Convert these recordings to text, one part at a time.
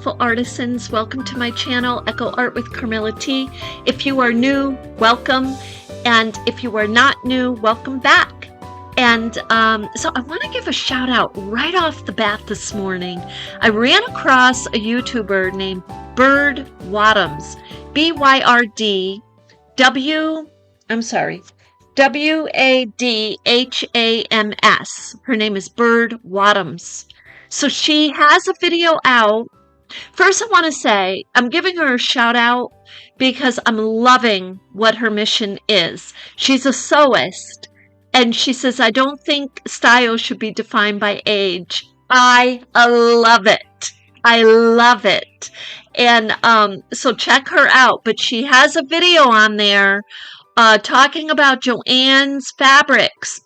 beautiful artisans. Welcome to my channel, Echo Art with Carmella-T. If you are new, welcome. And if you are not new, welcome back. And so I want to give a shout out right off the bat this morning. I ran across a YouTuber named Byrd Wadhams, W-A-D-H-A-M-S. Her name is Byrd Wadhams. So she has a video out. First, I want to say I'm giving her a shout out because I'm loving what her mission is. She's a sewist, and she says, I don't think style should be defined by age. I love it. I love it. And so check her out. But she has a video on there talking about Joann Fabrics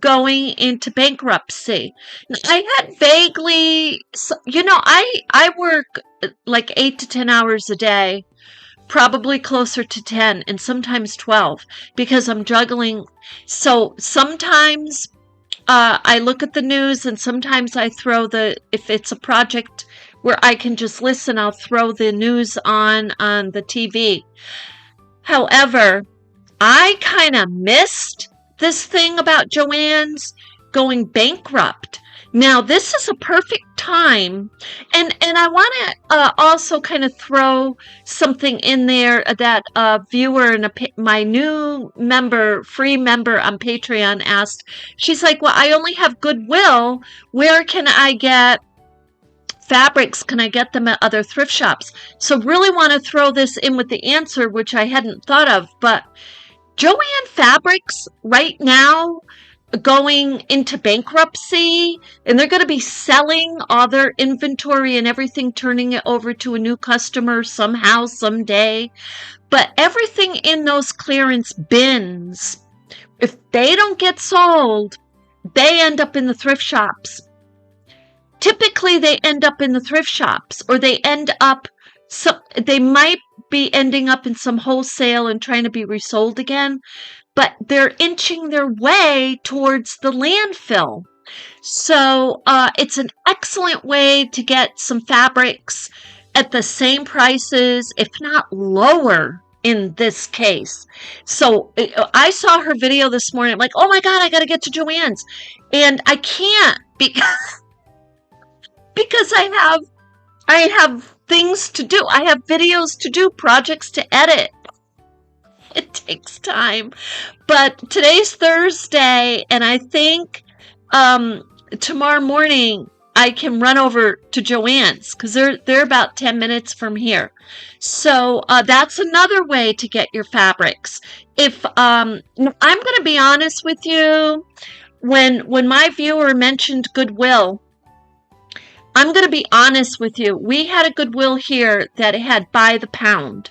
going into bankruptcy. I had vaguely, I work like 8 to 10 hours a day, probably closer to 10 and sometimes 12 because I'm juggling. So sometimes I look at the news, and sometimes I throw if it's a project where I can just listen, I'll throw the news on the TV. However, I kind of missed this thing about Joann's going bankrupt. Now, this is a perfect time, and I want to also kind of throw something in there that a viewer and my new member, free member on Patreon asked. She's like, well, I only have Goodwill. Where can I get fabrics? Can I get them at other thrift shops? So really want to throw this in with the answer, which I hadn't thought of, but Joann Fabrics right now going into bankruptcy, and they're going to be selling all their inventory and everything, turning it over to a new customer somehow, someday. But everything in those clearance bins, if they don't get sold, they end up in the thrift shops. Typically, they end up in the thrift shops, or they might be ending up in some wholesale and trying to be resold again, but they're inching their way towards the landfill. So it's an excellent way to get some fabrics at the same prices, if not lower in this case. So I saw her video this morning. I'm like, oh my God, I got to get to Joann's. And I can't because I have things to do. I have videos to do, projects to edit. It takes time. But today's Thursday, and I think tomorrow morning I can run over to Joann's because they're about 10 minutes from here. So that's another way to get your fabrics. If I'm going to be honest with you, when my viewer mentioned Goodwill, I'm going to be honest with you. We had a Goodwill here that had by the pound.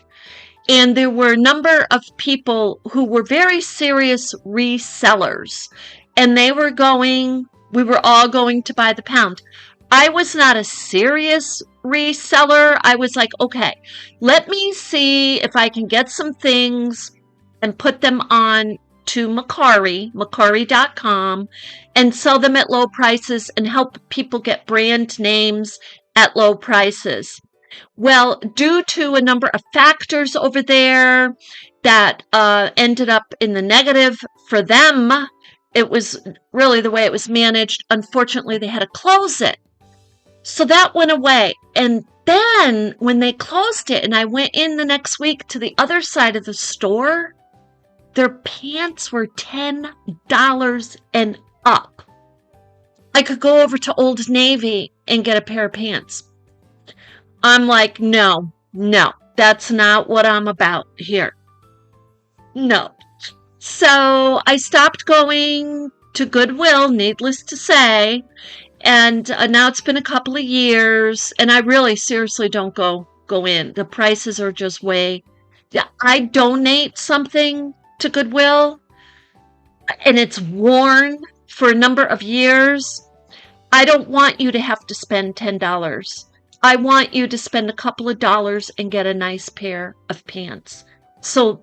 And there were a number of people who were very serious resellers. And we were all going to buy the pound. I was not a serious reseller. I was like, okay, let me see if I can get some things and put them on to Macari.com, and sell them at low prices and help people get brand names at low prices. Well, due to a number of factors over there that ended up in the negative for them, it was really the way it was managed. Unfortunately, they had to close it. So that went away. And then when they closed it and I went in the next week to the other side of the store, their pants were $10 and up. I could go over to Old Navy and get a pair of pants. I'm like, no, that's not what I'm about here. No. So I stopped going to Goodwill, needless to say, and now it's been a couple of years, and I really seriously don't go in. The prices are just way. I donate something to Goodwill, and it's worn for a number of years. I don't want you to have to spend $10. I want you to spend a couple of dollars and get a nice pair of pants. So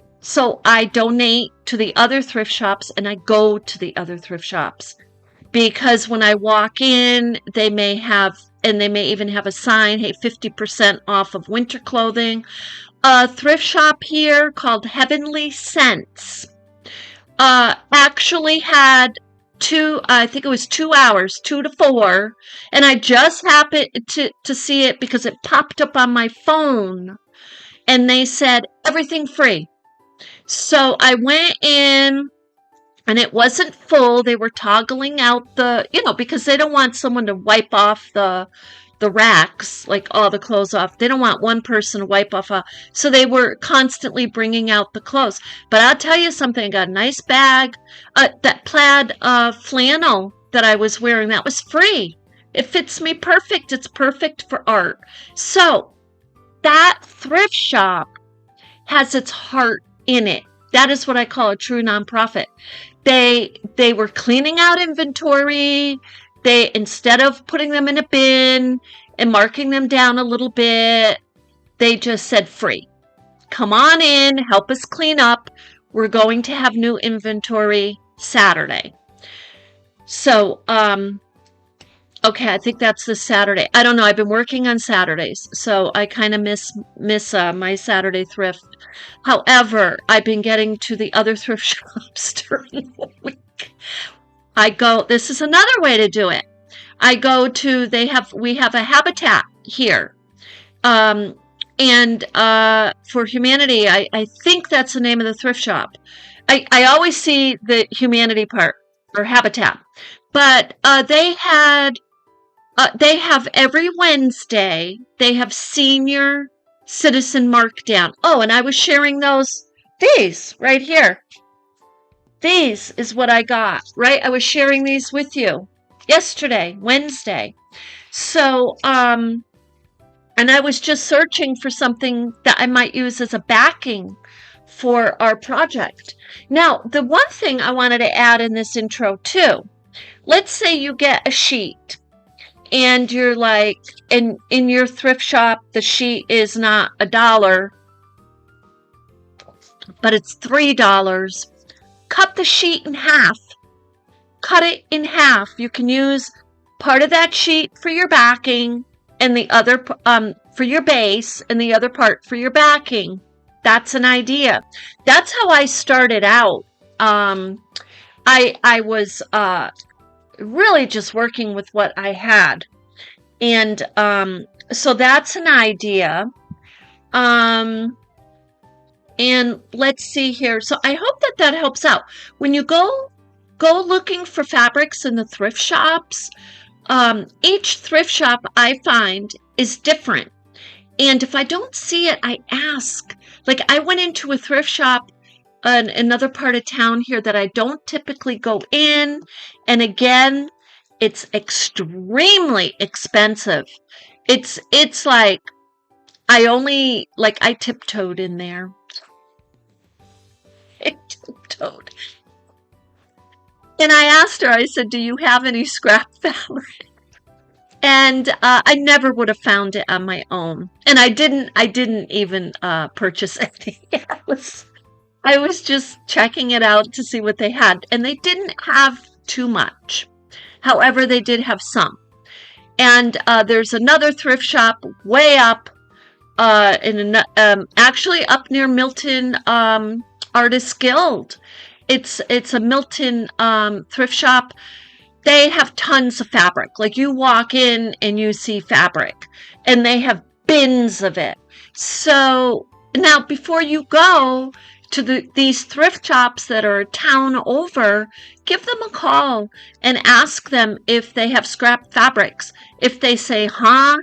I donate to the other thrift shops, and I go to the other thrift shops because when I walk in, they may have and they may even have a sign, hey, 50% off of winter clothing. A thrift shop here called Heavenly Scents actually had I think it was 2 hours, 2 to 4, and I just happened to see it because it popped up on my phone, and they said everything free. So I went in, and it wasn't full. They were toggling out because they don't want someone to wipe off the racks, like all the clothes off. They don't want one person to wipe off. So they were constantly bringing out the clothes. But I'll tell you something. I got a nice bag. That plaid flannel that I was wearing, that was free. It fits me perfect. It's perfect for art. So that thrift shop has its heart in it. That is what I call a true nonprofit. They were cleaning out inventory. They, instead of putting them in a bin and marking them down a little bit, they just said free. Come on in, help us clean up. We're going to have new inventory Saturday. So, okay, I think that's this Saturday. I don't know. I've been working on Saturdays, so I kind of miss my Saturday thrift. However, I've been getting to the other thrift shops during the week. This is another way to do it. I go to, we have a Habitat here. And for Humanity, I think that's the name of the thrift shop. I always see the Humanity part, or Habitat. But they have every Wednesday, they have senior citizen markdown. Oh, and I was sharing these right here. These is what I got, right? I was sharing these with you yesterday, Wednesday. So, and I was just searching for something that I might use as a backing for our project. Now, the one thing I wanted to add in this intro too, let's say you get a sheet and you're like, in your thrift shop, the sheet is not $1, but it's $3. Cut the sheet in half. Cut it in half. You can use part of that sheet for your backing and the other for your base and the other part for your backing. That's an idea. That's how I started out. I was really just working with what I had. And so that's an idea. And let's see here. So I hope that helps out. When you go looking for fabrics in the thrift shops, each thrift shop I find is different. And if I don't see it, I ask. Like I went into a thrift shop in another part of town here that I don't typically go in. And again, it's extremely expensive. It's like I tiptoed in there. I tiptoed. And I asked her, I said, do you have any scrap fabric? And I never would have found it on my own. And I didn't even purchase any. I was just checking it out to see what they had. And they didn't have too much. However, they did have some. And there's another thrift shop way up, actually up near Milton Artists Guild. It's a Milton thrift shop. They have tons of fabric. Like you walk in and you see fabric, and they have bins of it. So now, before you go to these thrift shops that are a town over, give them a call and ask them if they have scrap fabrics. If they say, huh,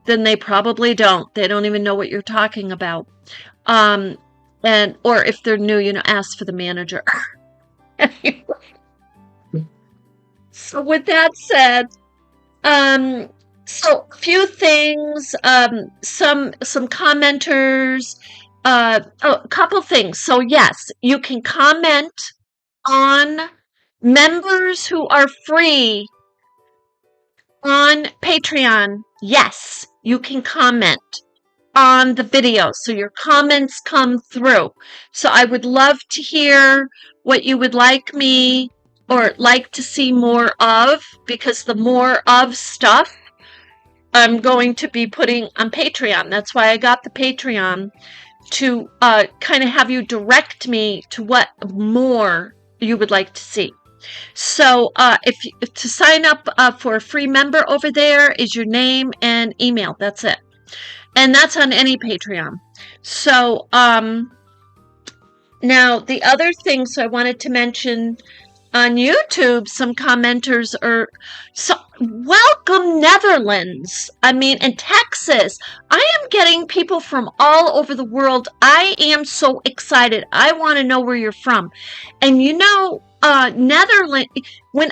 then they probably don't. They don't even know what you're talking about. Or if they're new, ask for the manager. Anyway. So with that said, so a few things, some commenters, a couple things. So yes, you can comment on members who are free on Patreon. Yes, you can comment on the video, so your comments come through. So I would love to hear what you would like me or like to see more of, because the more of stuff I'm going to be putting on Patreon. That's why I got the Patreon, to kind of have you direct me to what more you would like to see. So to sign up for a free member over there is your name and email. That's it. And that's on any Patreon. So now the other things I wanted to mention on YouTube, some commenters are welcome Netherlands. I mean, and Texas. I am getting people from all over the world. I am so excited. I want to know where you're from. And you know, Netherlands, even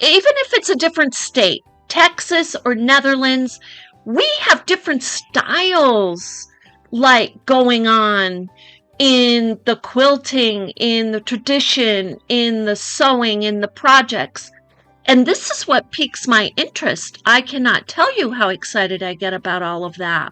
if it's a different state, Texas or Netherlands, we have different styles like going on in the quilting, in the tradition, in the sewing, in the projects. And this is what piques my interest. I cannot tell you how excited I get about all of that.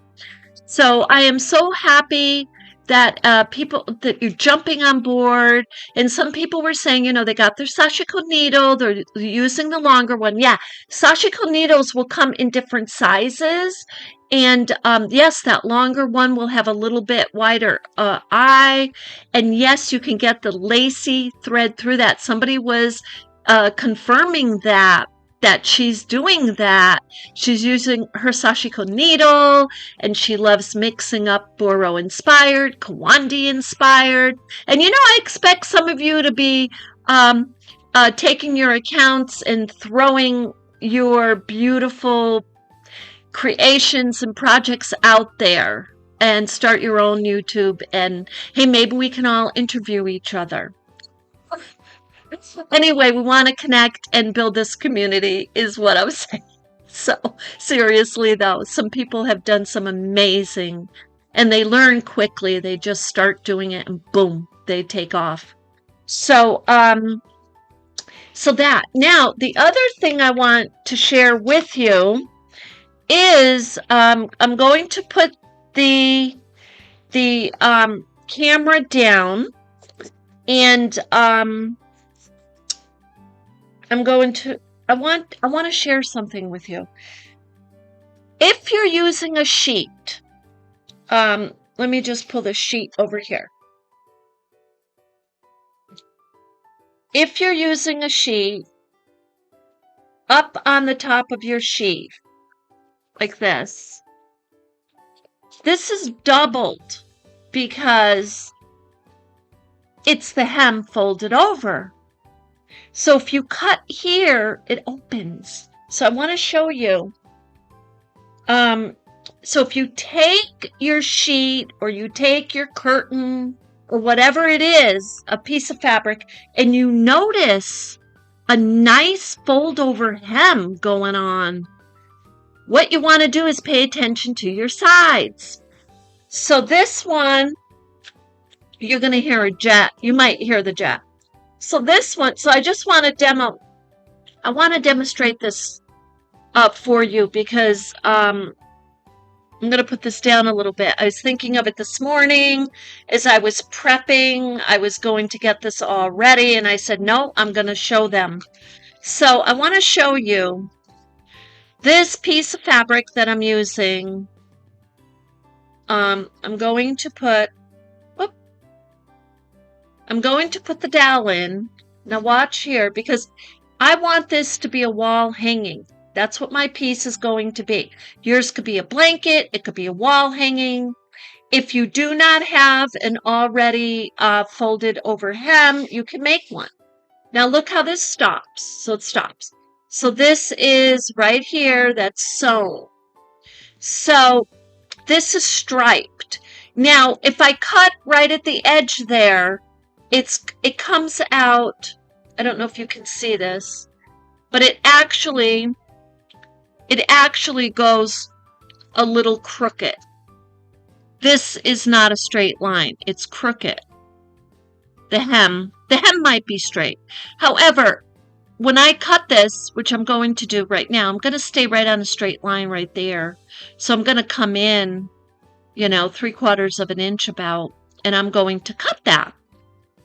So I am so happy that that you're jumping on board. And some people were saying, you know, they got their Sashiko needle, they're using the longer one. Yeah, Sashiko needles will come in different sizes. And yes, that longer one will have a little bit wider eye. And yes, you can get the lacy thread through that. Somebody was confirming that she's doing that. She's using her Sashiko needle, and she loves mixing up Boro Inspired, Kawandi Inspired. And you know, I expect some of you to be taking your accounts and throwing your beautiful creations and projects out there and start your own YouTube. And hey, maybe we can all interview each other. Anyway, we want to connect and build this community is what I was saying. So seriously though, some people have done some amazing, and they learn quickly. They just start doing it and boom, they take off. So so that. Now, the other thing I want to share with you is I'm going to put the camera down, and I want to share something with you. If you're using a sheet, let me just pull the sheet over here. If you're using a sheet, up on the top of your sheet, like this is doubled because it's the hem folded over. So if you cut here, it opens. So I want to show you. So if you take your sheet, or you take your curtain, or whatever it is, a piece of fabric, and you notice a nice fold over hem going on, what you want to do is pay attention to your sides. So this one, you're going to hear a jet. You might hear the jet. So this one, so I just want to I want to demonstrate this for you, because I'm going to put this down a little bit. I was thinking of it this morning as I was prepping. I was going to get this all ready, and I said, no, I'm going to show them. So I want to show you this piece of fabric that I'm using. I'm going to put the dowel in. Now watch here, because I want this to be a wall hanging. That's what my piece is going to be. Yours could be a blanket. It could be a wall hanging. If you do not have an already folded over hem, you can make one. Now look how this stops. So it stops. So this is right here, that's sewn. So this is striped. Now, if I cut right at the edge there, it comes out, I don't know if you can see this, but it actually goes a little crooked. This is not a straight line. It's crooked. The hem might be straight. However, when I cut this, which I'm going to do right now, I'm going to stay right on a straight line right there. So I'm going to come in, 3/4 of an inch about, and I'm going to cut that.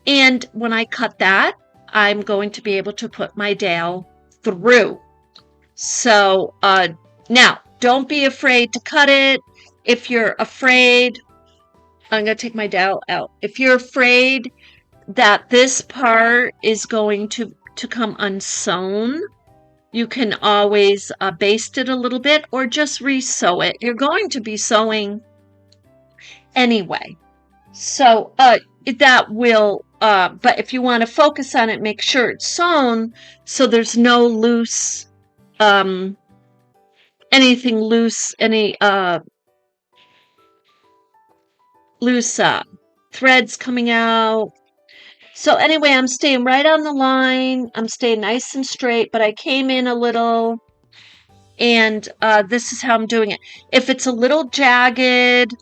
And when I cut that, I'm going to be able to put my dowel through. So now don't be afraid to cut it. If you're afraid, I'm going to take my dowel out. If you're afraid that this part is going to come unsewn, you can always baste it a little bit or just re-sew it. You're going to be sewing anyway. So that will, but if you want to focus on it, make sure it's sewn so there's no loose, anything loose, any loose threads coming out. So anyway, I'm staying right on the line. I'm staying nice and straight, but I came in a little, and this is how I'm doing it. If it's a little jagged,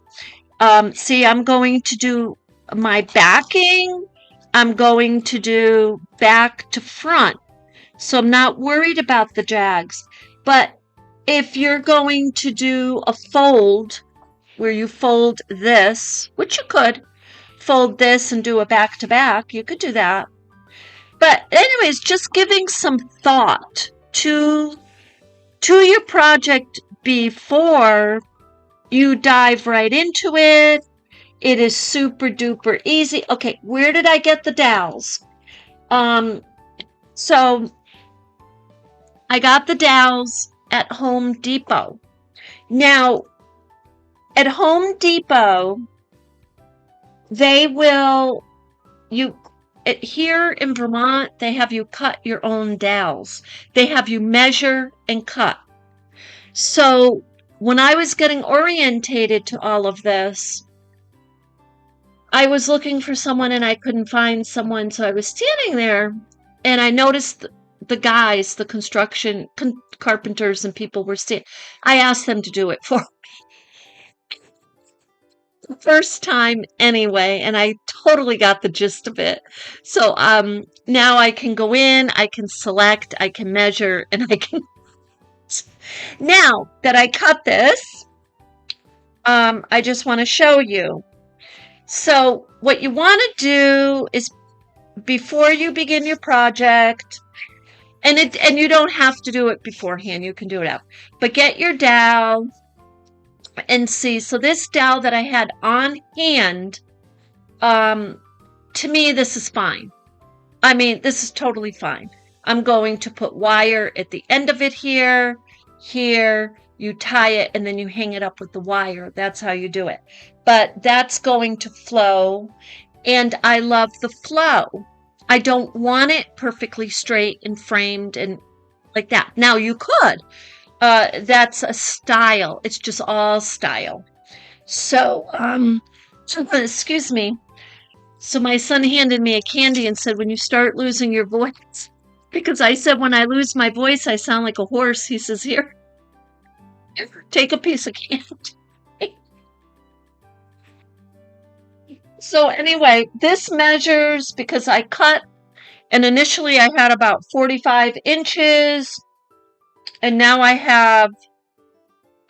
see, I'm going to do my backing. I'm going to do back to front. So I'm not worried about the jags. But if you're going to do a fold where you fold this, which you could fold this and do a back to back, you could do that. But anyways, just giving some thought to your project before you dive right into it. It is super duper easy. Okay, where did I get the dowels? So I got the dowels at Home Depot. Now, at Home Depot, they will, here in Vermont, they have you cut your own dowels. They have you measure and cut. So when I was getting orientated to all of this, I was looking for someone and I couldn't find someone. So I was standing there and I noticed the guys, the construction carpenters and people were standing. I asked them to do it for the first time anyway, and I totally got the gist of it. So now I can go in, I can select, I can measure, and I can. Now that I cut this, I just want to show you. So what you want to do is before you begin your project, and you don't have to do it beforehand, you can do it out, but get your dowel and see. So this dowel that I had on hand, to me, this is fine. I mean, this is totally fine. I'm going to put wire at the end of it here, you tie it, and then you hang it up with the wire. That's how you do it. But that's going to flow, and I love the flow. I don't want it perfectly straight and framed and like that. Now, you could. That's a style. It's just all style. So, excuse me. So my son handed me a candy and said, when you start losing your voice, because I said, when I lose my voice, I sound like a horse. He says, here, take a piece of candy. So anyway, this measures, because I cut, and initially I had about 45 inches, and now I have,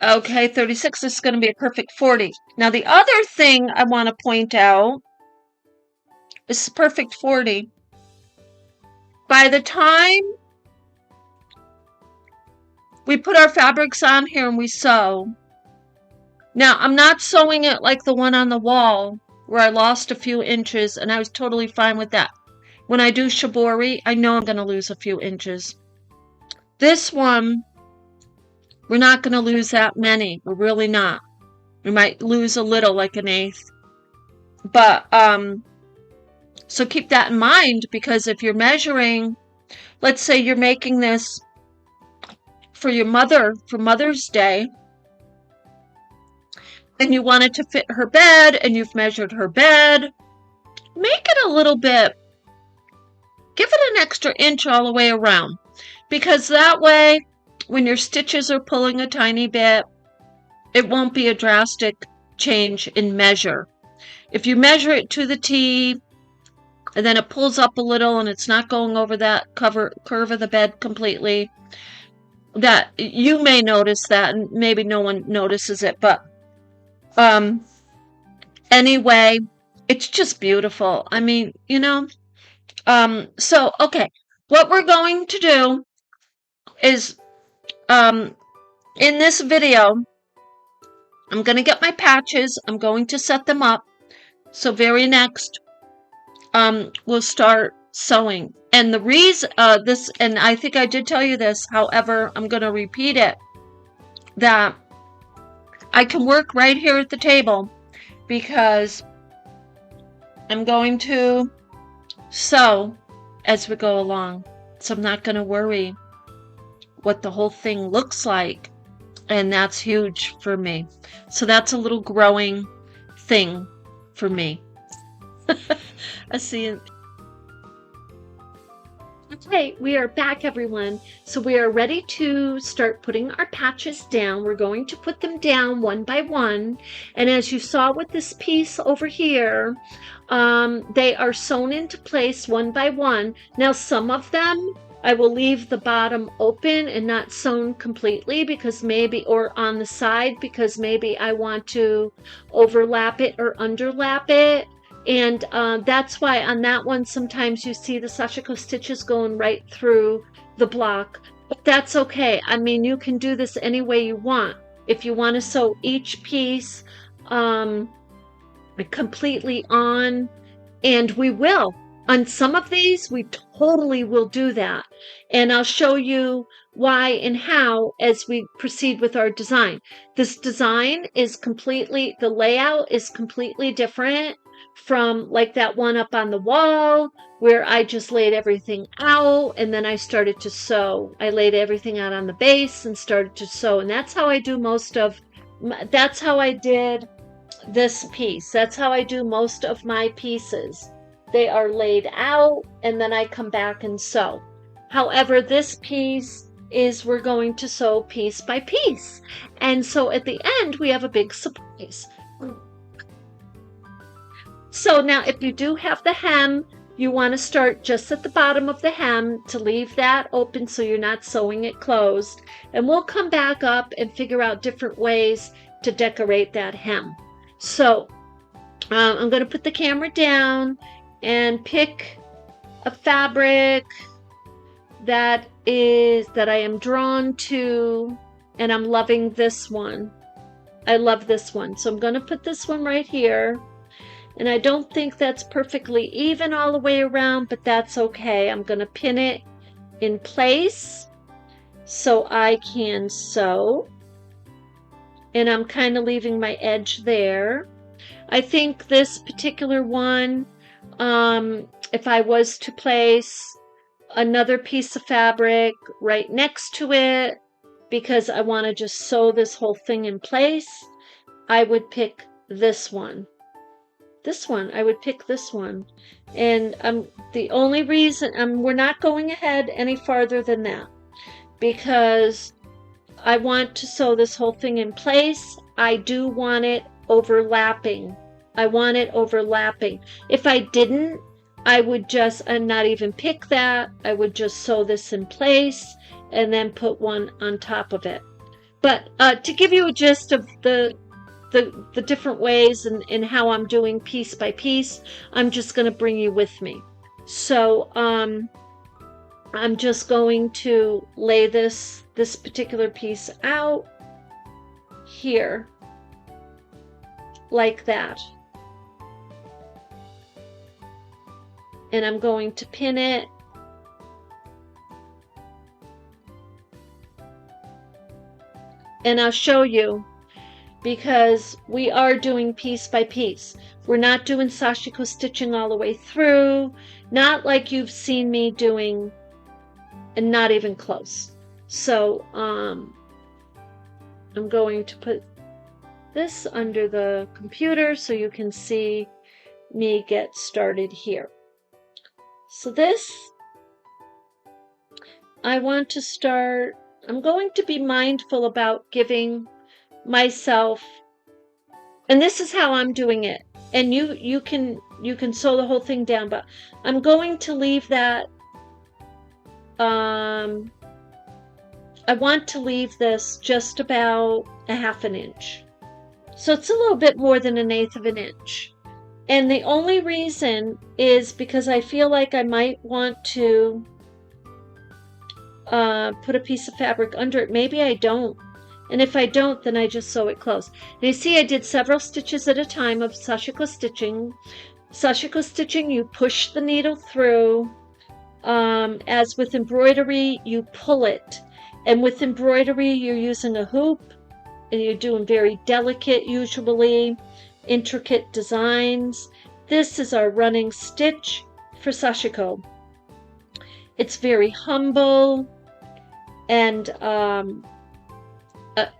okay, 36. This is going to be a perfect 40. Now the other thing I want to point out, this is perfect 40. By the time we put our fabrics on here and we sew, now I'm not sewing it like the one on the wall where I lost a few inches, and I was totally fine with that. When I do shibori, I know I'm going to lose a few inches. This one, we're not going to lose that many. We're really not. We might lose a little, like an eighth. But, so keep that in mind, because if you're measuring, let's say you're making this for your mother, for Mother's Day, and you want it to fit her bed, and you've measured her bed, make it a little bit, give it an extra inch all the way around, because that way, when your stitches are pulling a tiny bit, it won't be a drastic change in measure. If you measure it to the T, and then it pulls up a little, and it's not going over that curve of the bed completely, that you may notice that, and maybe no one notices it, but anyway, it's just beautiful. I mean, you know, so, okay, what we're going to do is in this video, I'm going to get my patches. I'm going to set them up. So very next, we'll start sewing. And the reason, and I think I did tell you this, however, I'm going to repeat it, that I can work right here at the table because I'm going to sew as we go along. So I'm not going to worry what the whole thing looks like. And that's huge for me. So that's a little growing thing for me. I see it. Okay, we are back, everyone. So we are ready to start putting our patches down. We're going to put them down one by one. And as you saw with this piece over here, they are sewn into place one by one. Now, some of them, I will leave the bottom open and not sewn completely because maybe, or on the side, because maybe I want to overlap it or underlap it. And that's why on that one, sometimes you see the Sashiko stitches going right through the block. But that's okay. I mean, you can do this any way you want. If you want to sew each piece completely on, and we will. On some of these, we totally will do that. And I'll show you why and how as we proceed with our design. This design is completely, the layout is completely different from like that one up on the wall where I just laid everything out and then I started to sew. I laid everything out on the base and started to sew. And that's how I do that's how I did this piece. That's how I do most of my pieces. They are laid out and then I come back and sew. However, this piece is we're going to sew piece by piece. And so at the end, we have a big surprise. So now if you do have the hem, you want to start just at the bottom of the hem to leave that open so you're not sewing it closed. And we'll come back up and figure out different ways to decorate that hem. So I'm going to put the camera down and pick a fabric that I am drawn to, and I'm loving this one. I love this one. So I'm going to put this one right here. And I don't think that's perfectly even all the way around, but that's okay. I'm going to pin it in place so I can sew. And I'm kind of leaving my edge there. I think this particular one, if I was to place another piece of fabric right next to it, because I want to just sew this whole thing in place, I would pick this one. I would pick this one. And the only reason, we're not going ahead any farther than that, because I want to sew this whole thing in place. I do want it overlapping. I want it overlapping. If I didn't, I would just not even pick that. I would just sew this in place and then put one on top of it. But to give you a gist of the different ways and how I'm doing piece by piece, I'm just going to bring you with me. So I'm just going to lay this particular piece out here like that. And I'm going to pin it. And I'll show you, because we are doing piece by piece. We're not doing Sashiko stitching all the way through, not like you've seen me doing, and not even close. So I'm going to put this under the computer so you can see me get started here. So this, I want to start, I'm going to be mindful about giving myself, and this is how I'm doing it, and you can sew the whole thing down, but I'm going to leave that, I want to leave this just about a ½ inch. So it's a little bit more than 1/8 of an inch. And the only reason is because I feel like I might want to put a piece of fabric under it. Maybe I don't. And if I don't, then I just sew it close. And you see I did several stitches at a time of Sashiko stitching. Sashiko stitching, you push the needle through. As with embroidery, you pull it. And with embroidery, you're using a hoop, and you're doing very delicate, usually intricate designs. This is our running stitch for Sashiko. It's very humble and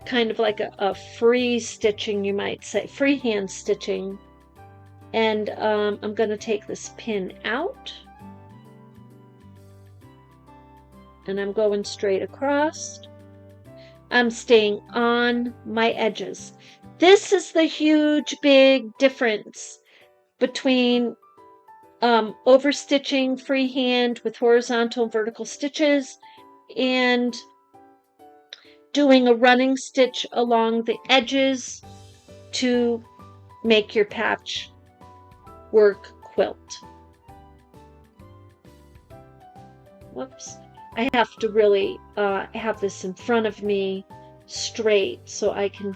kind of like a free stitching, you might say, freehand stitching. And I'm going to take this pin out, and I'm going straight across. I'm staying on my edges. This is the huge, big difference between overstitching freehand with horizontal and vertical stitches and doing a running stitch along the edges to make your patchwork quilt. Whoops. I have to really have this in front of me straight so I can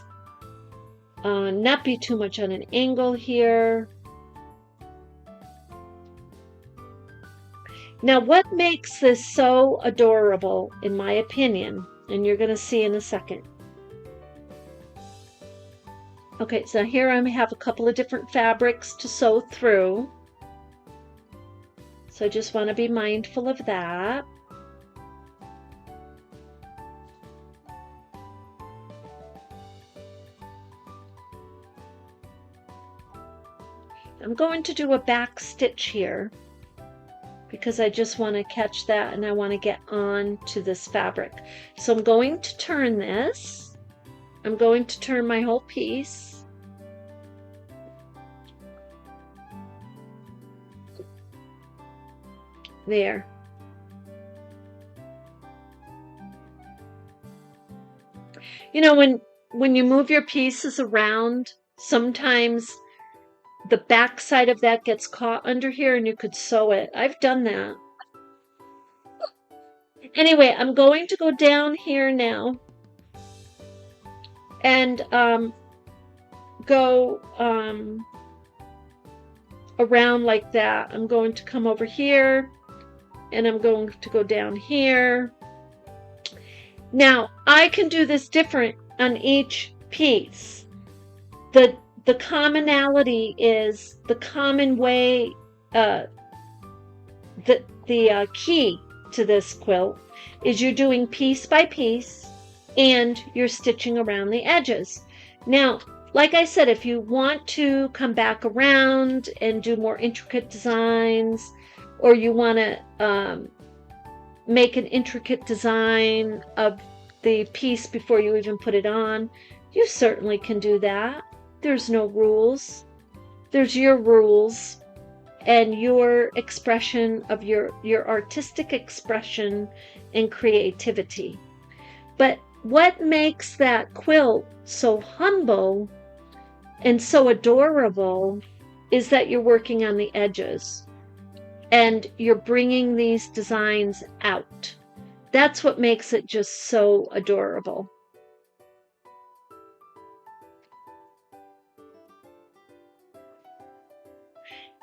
not be too much on an angle here. Now, what makes this so adorable, in my opinion, and you're going to see in a second. Okay, so here I have a couple of different fabrics to sew through. So I just want to be mindful of that. I'm going to do a back stitch here because I just want to catch that and I want to get on to this fabric. So I'm going to turn this. I'm going to turn my whole piece. There. You know, when you move your pieces around, sometimes the back side of that gets caught under here and you could sew it. I've done that. Anyway, I'm going to go down here now and go around like that. I'm going to come over here and I'm going to go down here. Now, I can do this different on each piece. The commonality is the common way, the key to this quilt is you're doing piece by piece and you're stitching around the edges. Now, like I said, if you want to come back around and do more intricate designs, or you want to make an intricate design of the piece before you even put it on, you certainly can do that. There's no rules. There's your rules and your expression of your artistic expression and creativity. But what makes that quilt so humble and so adorable is that you're working on the edges and you're bringing these designs out. That's what makes it just so adorable.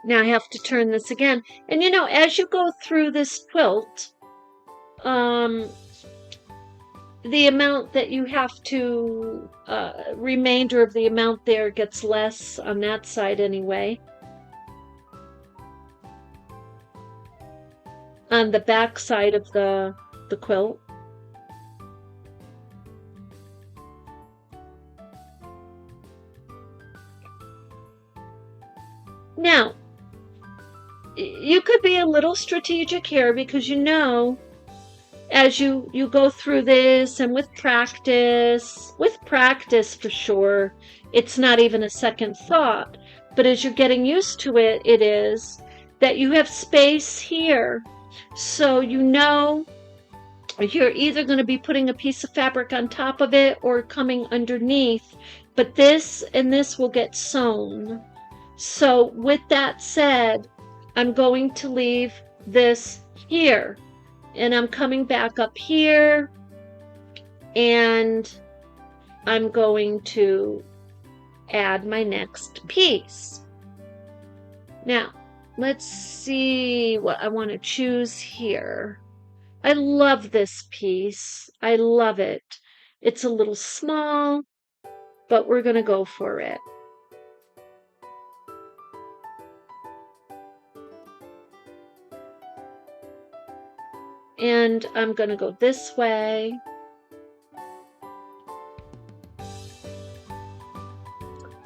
Now I have to turn this again. And you know, as you go through this quilt, the amount that you have to, remainder of the amount there gets less on that side anyway. On the back side of the quilt. Now, you could be a little strategic here because you know, as you go through this and with practice for sure, it's not even a second thought. But as you're getting used to it, it is that you have space here. So you know you're either going to be putting a piece of fabric on top of it or coming underneath. But this and this will get sewn. So with that said, I'm going to leave this here And I'm coming back up here, and I'm going to add my next piece. Now, let's see what I want to choose here. I love this piece. I love it. It's a little small, but we're going to go for it. And I'm going to go this way.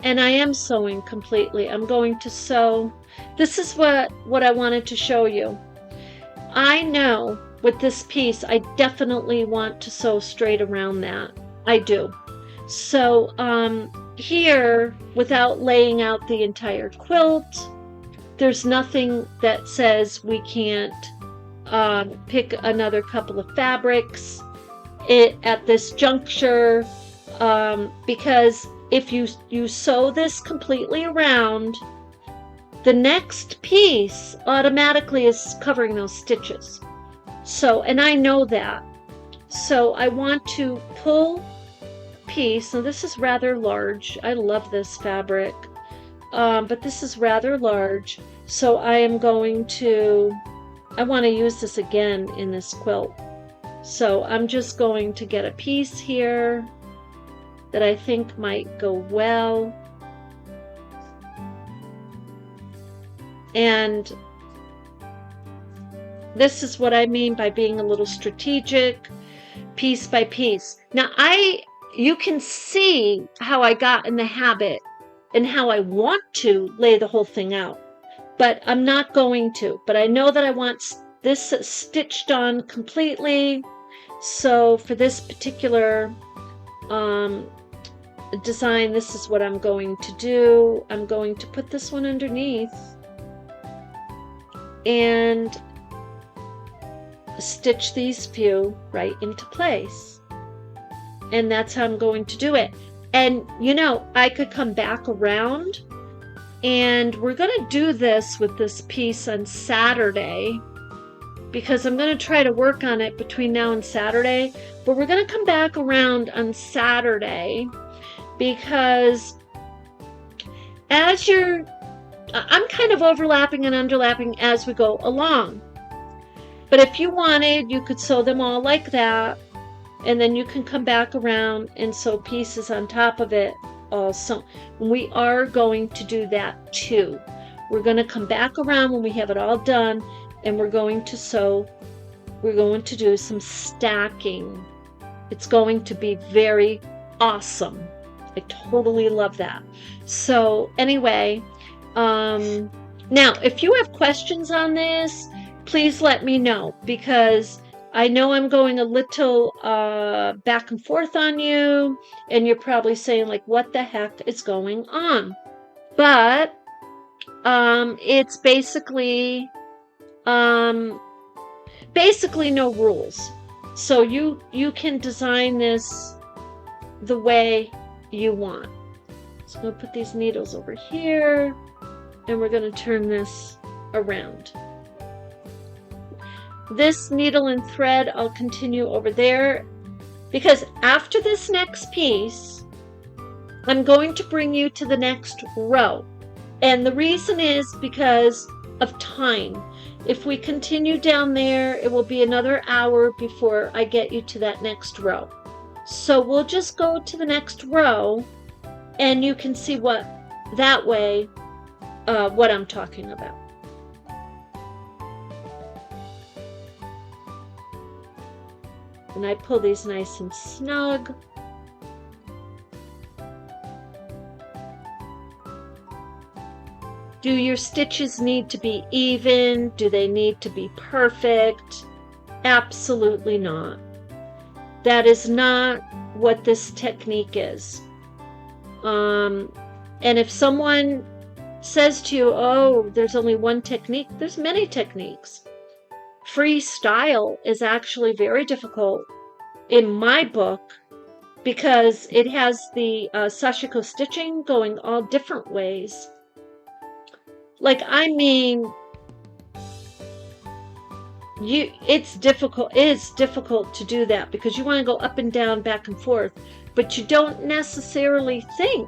And I am sewing completely. I'm going to sew. This is what I wanted to show you. I know with this piece, I definitely want to sew straight around that. I do. So here, without laying out the entire quilt, there's nothing that says we can't pick another couple of fabrics at this juncture, because if you sew this completely around, the next piece automatically is covering those stitches. So, and I know that. So I want to pull a piece. Now this is rather large. I love this fabric, but this is rather large. So I am going to, I want to use this again in this quilt. So I'm just going to get a piece here that I think might go well. And this is what I mean by being a little strategic, piece by piece. Now you can see how I got in the habit and how I want to lay the whole thing out, but I'm not going to. But I know that I want this stitched on completely. So for this particular design, this is what I'm going to do. I'm going to put this one underneath and stitch these few right into place. And that's how I'm going to do it. And you know, I could come back around, and we're going to do this with this piece on Saturday, because I'm going to try to work on it between now and Saturday. But we're going to come back around on Saturday, because I'm kind of overlapping and underlapping as we go along. But if you wanted, you could sew them all like that, and then you can come back around and sew pieces on top of it also. We are going to do that too. We're going to come back around when we have it all done, and we're going to sew. We're going to do some stacking. It's going to be very awesome. I totally love that. So anyway, now if you have questions on this, please let me know, because I know I'm going a little back and forth on you, and you're probably saying, like, what the heck is going on? But it's basically no rules. So you can design this the way you want. So I'm going to put these needles over here, and we're going to turn this around. This needle and thread I'll continue over there, because after this next piece, I'm going to bring you to the next row. And the reason is because of time. If we continue down there, it will be another hour before I get you to that next row. So we'll just go to the next row, and you can see what I'm talking about. And I pull these nice and snug. Do your stitches need to be even? Do they need to be perfect? Absolutely not. That is not what this technique is. And if someone says to you, oh, there's only one technique, there's many techniques. Freestyle is actually very difficult in my book, because it has the Sashiko stitching going all different ways. Like, I mean, it's difficult. It is difficult to do that because you want to go up and down, back and forth, but you don't necessarily think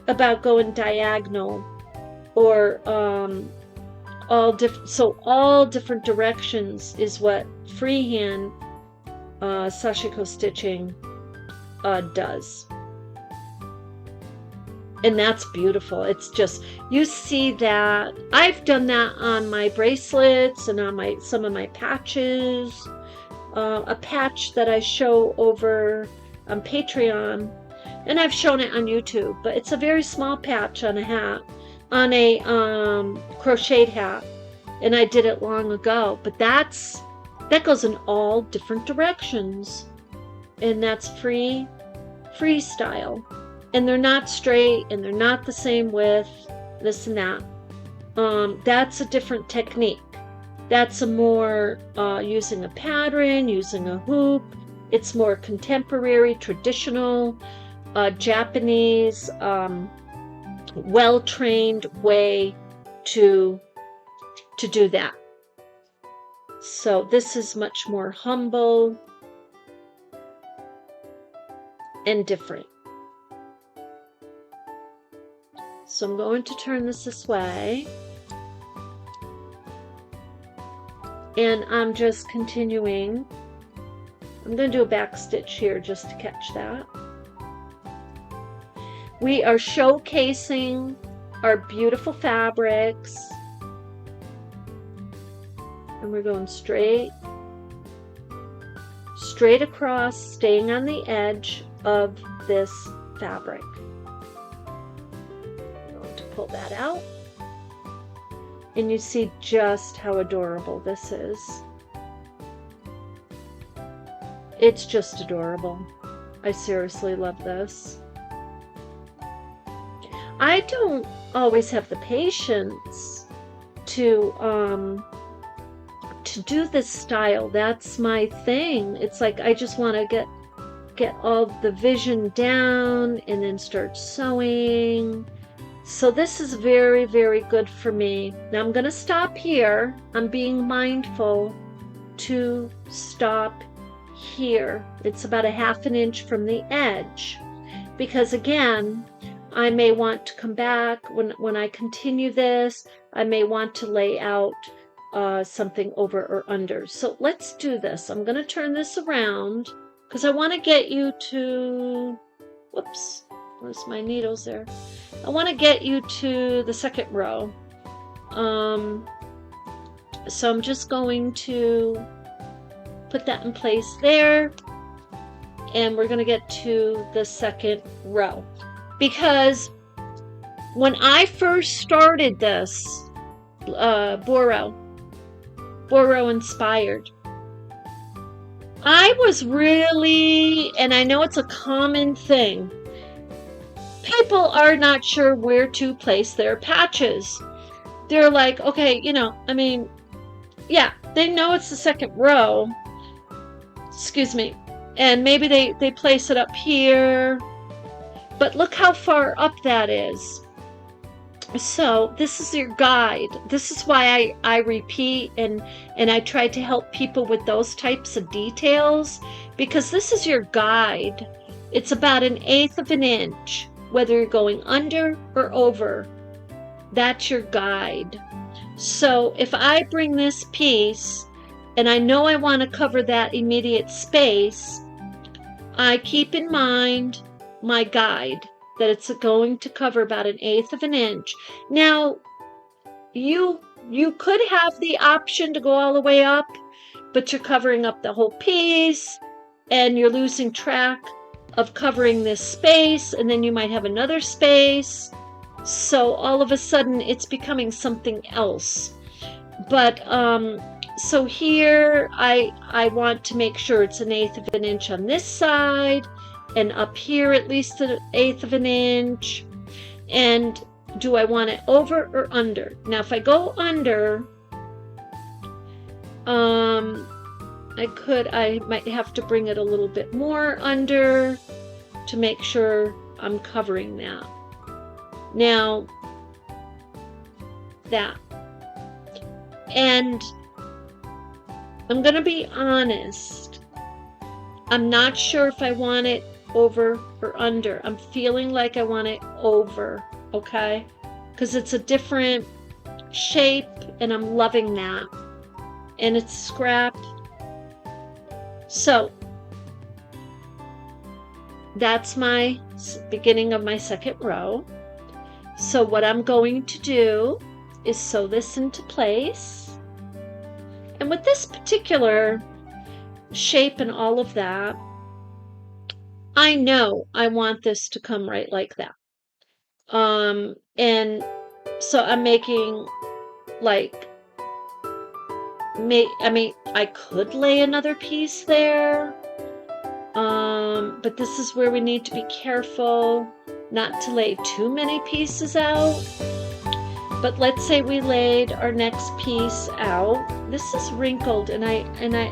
about going diagonal or all different directions is what freehand Sashiko stitching does. And that's beautiful. It's just, you see that. I've done that on my bracelets and on some of my patches. A patch that I show over on Patreon, and I've shown it on YouTube, but it's a very small patch on a hat, on a crocheted hat, and I did it long ago. But that goes in all different directions, and that's freestyle. And they're not straight, and they're not the same width, this and that. That's a different technique. That's a more using a pattern, using a hoop. It's more contemporary, traditional, Japanese, well-trained way to do that. So this is much more humble and different. So I'm going to turn this way, and I'm just continuing. I'm going to do a back stitch here just to catch that. We are showcasing our beautiful fabrics, and we're going straight across, staying on the edge of this fabric. Pull that out, and you see just how adorable this is. It's just adorable. I seriously love this. I don't always have the patience to do this style. That's my thing. It's like I just want to get all the vision down and then start sewing. So this is very, very good for me. Now I'm going to stop here. I'm being mindful to stop here. It's about 1/2 inch from the edge, because again, I may want to come back when I continue this. I may want to lay out something over or under. So let's do this. I'm going to turn this around because I want to get you to, whoops, where's my needles there? I want to get you to the second row. So I'm just going to put that in place there, and we're going to get to the second row. Because when I first started this Boro Inspired, I was really, and I know it's a common thing, people are not sure where to place their patches. They're like, okay, I mean, yeah, they know it's the second row, excuse me, and maybe they place it up here, but look how far up that is. So this is your guide. This is why I repeat and I try to help people with those types of details, because this is your guide. It's about 1/8 of an inch, whether you're going under or over. That's your guide. So if I bring this piece and I know I want to cover that immediate space, I keep in mind my guide, that it's going to cover about 1/8 of an inch. Now, you could have the option to go all the way up, but you're covering up the whole piece and you're losing track of covering this space, and then you might have another space. So all of a sudden it's becoming something else. But so here I want to make sure it's 1/8 of an inch on this side, and up here at least 1/8 of an inch. And do I want it over or under? Now if I go under, I might have to bring it a little bit more under to make sure I'm covering that. Now that, and I'm going to be honest. I'm not sure if I want it over or under. I'm feeling like I want it over, okay? Because it's a different shape and I'm loving that. And it's scrap. So that's my beginning of my second row. So what I'm going to do is sew this into place. And with this particular shape and all of that, I know I want this to come right like that. And so I'm making like, I could lay another piece there. But this is where we need to be careful not to lay too many pieces out. But let's say we laid our next piece out. This is wrinkled and I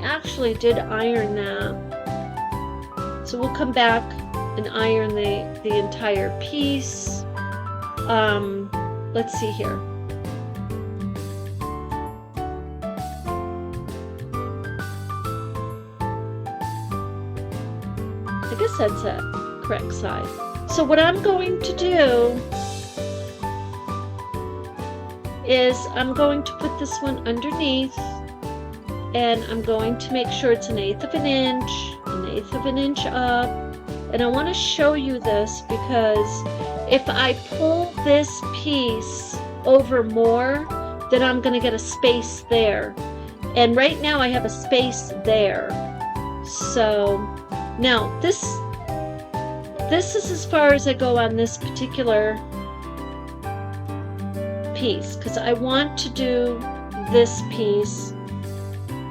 actually did iron that. So we'll come back and iron the entire piece. Let's see here. I guess that's the correct side. So what I'm going to do is I'm going to put this one underneath and I'm going to make sure it's 1/8 of an inch, 1/8 of an inch up. And I want to show you this because if I pull this piece over more, then I'm going to get a space there. And right now I have a space there. So now this is as far as I go on this particular piece because I want to do this piece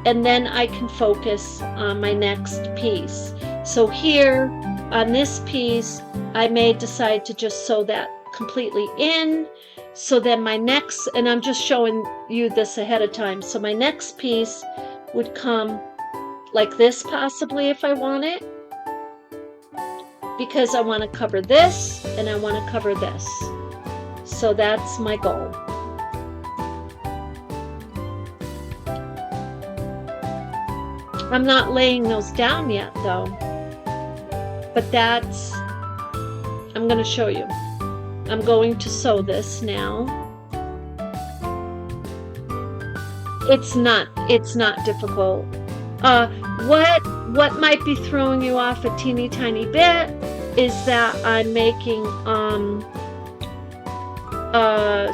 and then I can focus on my next piece. So here on this piece I may decide to just sew that completely in. So then my next, and I'm just showing you this ahead of time, so my next piece would come like this possibly if I want it, because I want to cover this and I want to cover this. So that's my goal. I'm not laying those down yet though, but that's, I'm going to show you. I'm going to sew this now. It's not difficult. What might be throwing you off a teeny tiny bit is that I'm making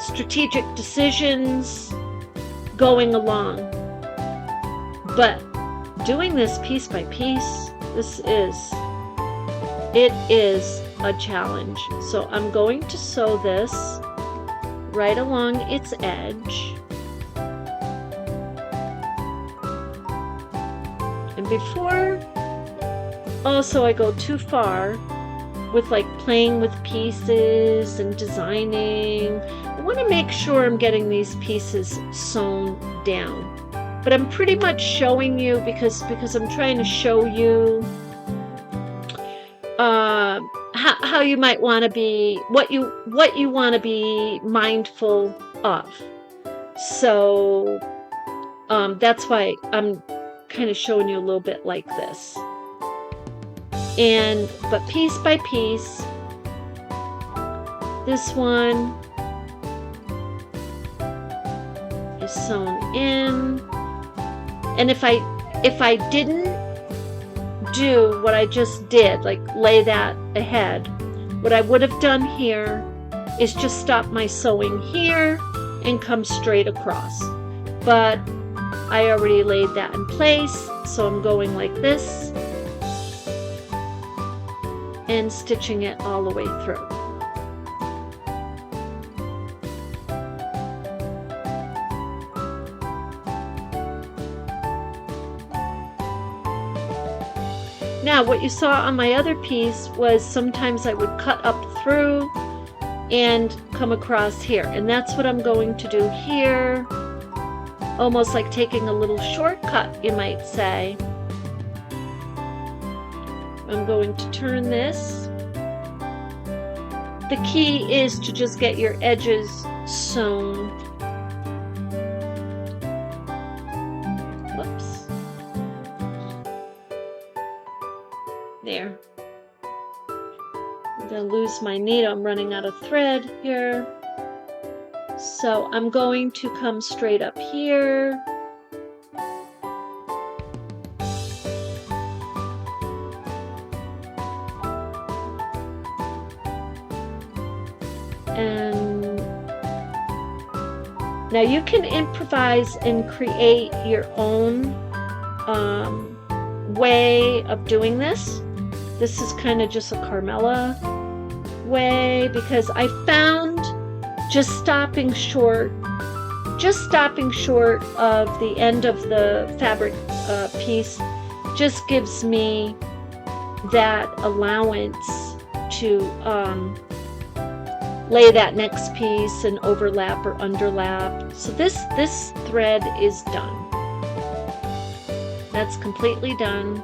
strategic decisions going along. But doing this piece by piece, it is a challenge. So I'm going to sew this right along its edge. And before also I go too far with like playing with pieces and designing, I want to make sure I'm getting these pieces sewn down. But I'm pretty much showing you because I'm trying to show you how you might want to be, what you want to be mindful of. So that's why I'm kind of showing you a little bit like this. But piece by piece, this one is sewn in. And if I didn't do what I just did, like lay that ahead, what I would have done here is just stop my sewing here and come straight across. But I already laid that in place, so I'm going like this and stitching it all the way through. Now, what you saw on my other piece was sometimes I would cut up through and come across here. And that's what I'm going to do here. Almost like taking a little shortcut, you might say. I'm going to turn this. The key is to just get your edges sewn. Whoops. There. I'm going to lose my needle. I'm running out of thread here. So I'm going to come straight up here. And now you can improvise and create your own way of doing this. This is kind of just a Carmella way, because I found just stopping short of the end of the fabric piece just gives me that allowance to lay that next piece and overlap or underlap. So this thread is done. That's completely done.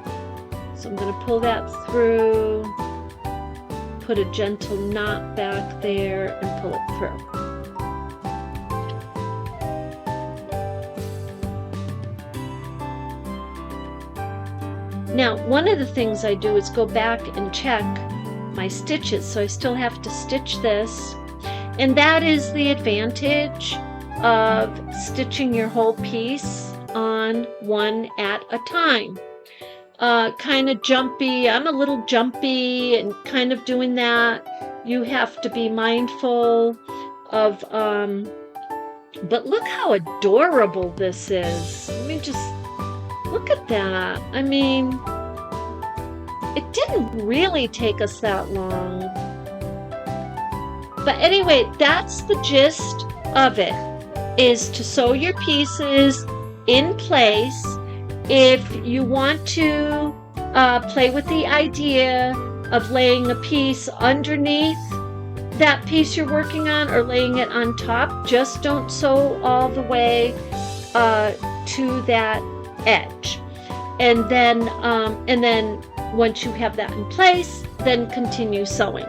So I'm going to pull that through, put a gentle knot back there, and pull it through. Now, one of the things I do is go back and check my stitches. So I still have to stitch this. And that is the advantage of stitching your whole piece on one at a time. Kind of jumpy. I'm a little jumpy and kind of doing that. You have to be mindful of, but look how adorable this is. Let me just look at that. I mean, it didn't really take us that long. But anyway, that's the gist of it, is to sew your pieces in place. If you want to play with the idea of laying a piece underneath that piece you're working on or laying it on top, just don't sew all the way to that edge. And then once you have that in place, then continue sewing.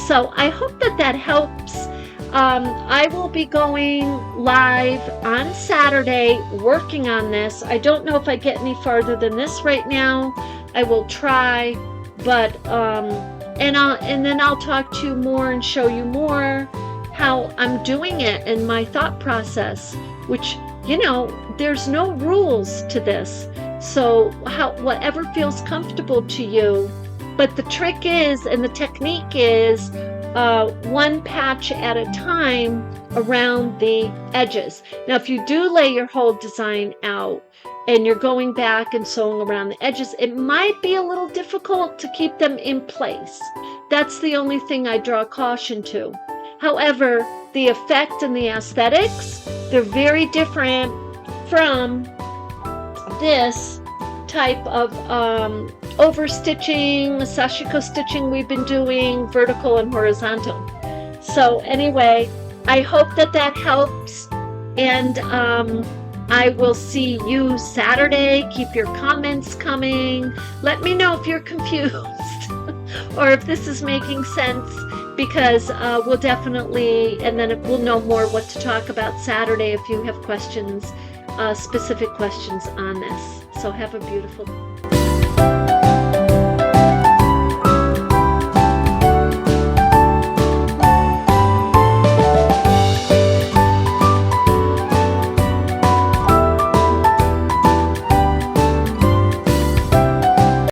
So I hope that helps. I will be going live on Saturday working on this. I don't know if I get any farther than this right now. I will try, but and then I'll talk to you more and show you more how I'm doing it and my thought process, which, you know, there's no rules to this. So whatever feels comfortable to you. But the trick is, and the technique is, one patch at a time around the edges. Now, if you do lay your whole design out and you're going back and sewing around the edges, it might be a little difficult to keep them in place. That's the only thing I draw caution to. However, the effect and the aesthetics, they're very different from this type of overstitching, Sashiko stitching we've been doing, vertical and horizontal. So anyway, I hope that helps, and I will see you Saturday. Keep your comments coming. Let me know if you're confused or if this is making sense, because we'll definitely, and then we'll know more what to talk about Saturday if you have questions, specific questions on this. So have a beautiful